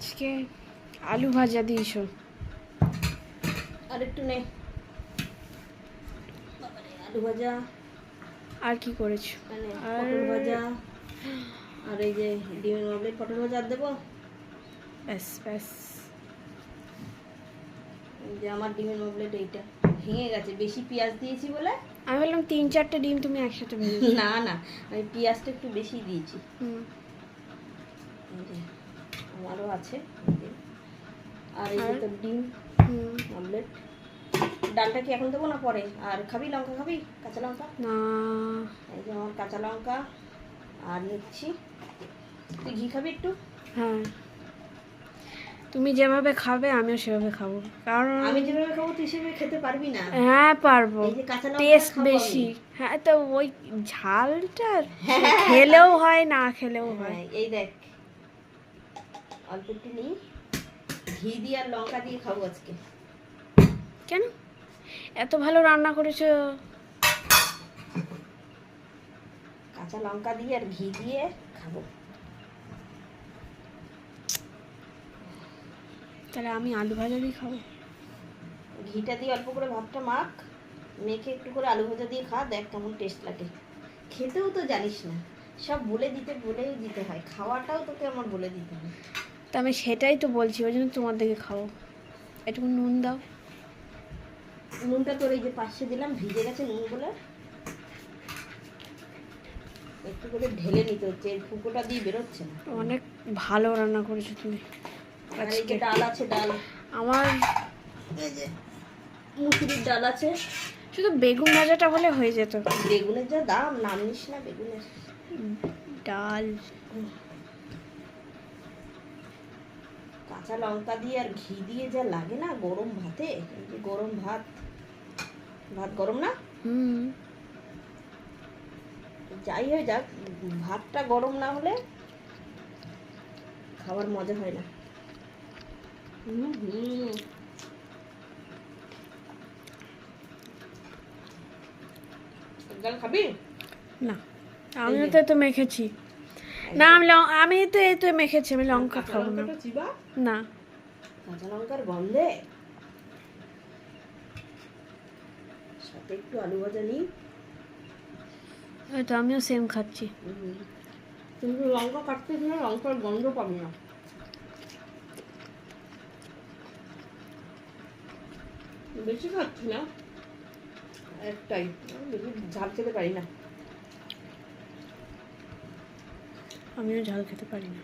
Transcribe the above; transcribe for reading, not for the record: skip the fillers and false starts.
আজকে আলু ভাজা দিয়েছো? আর একটু নে। আলু ভাজা আর কি করেছো? মানে আর পটল ভাজা আর এই যে ডিমের অমলেট। পটল ভাজা আর দেবো? ব্যাস ব্যাস। এই যে আমার ডিমের অমলেট এইটা ভেঙে গেছে, বেশি পেঁয়াজ দিয়েছি বলে। আমি বললাম 3-4টে ডিম তুমি একসাথে ভেজেছো। না না, আমি পেঁয়াজটা একটু বেশি দিয়েছি। হুম। এই যে আমারও আছে। আর এই যে আর তোর ডিম অমলেট। ডালটা কি এখন দেবো না পরে? আর খাবি লঙ্কা, খাবি কাঁচা লঙ্কা? না, এই যে আমার কাঁচা লঙ্কা আর নিচ্ছি। তুই ঘি খাবি একটু? হ্যাঁ, তুমি যেভাবে খাবে আমিও সেভাবে খাবো, কারণ আমি যেভাবে খাবো তুই সেভাবে খেতে পারবি না। হ্যাঁ পারবো। এই যে কাঁচা লঙ্কা টেস্ট খাবো বেশি। আমি। হ্যাঁ, তো ওই ঝালটা হ্যাঁ, খেলেও হয় না খেলেও হয়। হ্যাঁ, এই দেখ অল্প একটু নিই, ঘি দিয়ে আর লঙ্কা দিয়ে খাবো আজকে। কেন এত ভালো রান্না করেছো? কাঁচা লঙ্কা দিয়ে আর ঘি দিয়ে খাবো। তাহলে আমি আলু ভাজা দিয়ে খাবো। ঘিটা দিয়ে অল্প করে ভাতটা মাখ, মেখে একটু করে আলু ভাজা দিয়ে খা, দেখ কেমন টেস্ট লাগে। খেতেও তো জানিস না, সব বলেই দিতে হয়, খাওয়াটাও তোকে আমার বলে দিতে হয়। তা আমি সেটাই তো বলছি, ওই জন্য তোমার দিকে খাবো। একটু নুন দাও। নুনটা তোর এই যে পাশে দিলাম, ভিজে গেছে নুন বলে একটু করে ঢেলে নিতে হচ্ছে, এই ফুকোটা দিয়ে বেরোচ্ছে না। অনেক ভালো রান্না করেছো তুমি আর এই যে আজকে। ডাল আছে, ডাল আমার এই যে মুসুরির ডাল আছে। শুধু বেগুন ভাজাটা হলে হয়ে যেত। বেগুনের যা দাম, নাম নিস না বেগুনের। ডাল কাঁচা লঙ্কা দিয়ে আর ঘি দিয়ে যা লাগে না গরম ভাতে, এই যে গরম ভাত, ভাত গরম না? হুম। যাই হয়ে যাক, ভাতটা গরম না হলে খাবার মজা হয় না। ডাল খাবি? না, আমিও তো এতো মেখেছি। না, আমি তো এই তো মেখেছি, আমি লঙ্কা খাবো না। চিবা না, কাঁচা লঙ্কার গন্ধে সাথে একটু আলু ভাজা নিই। ওই তো আমিও সেম খাচ্ছি। কিন্তু লঙ্কা কাটতে গেলে লঙ্কার গন্ধ পাবি না। বেশি খাচ্ছি না, একটাই, বেশি ঝাল খেতে পারি না। আমিও ঝাল খেতে পারি না।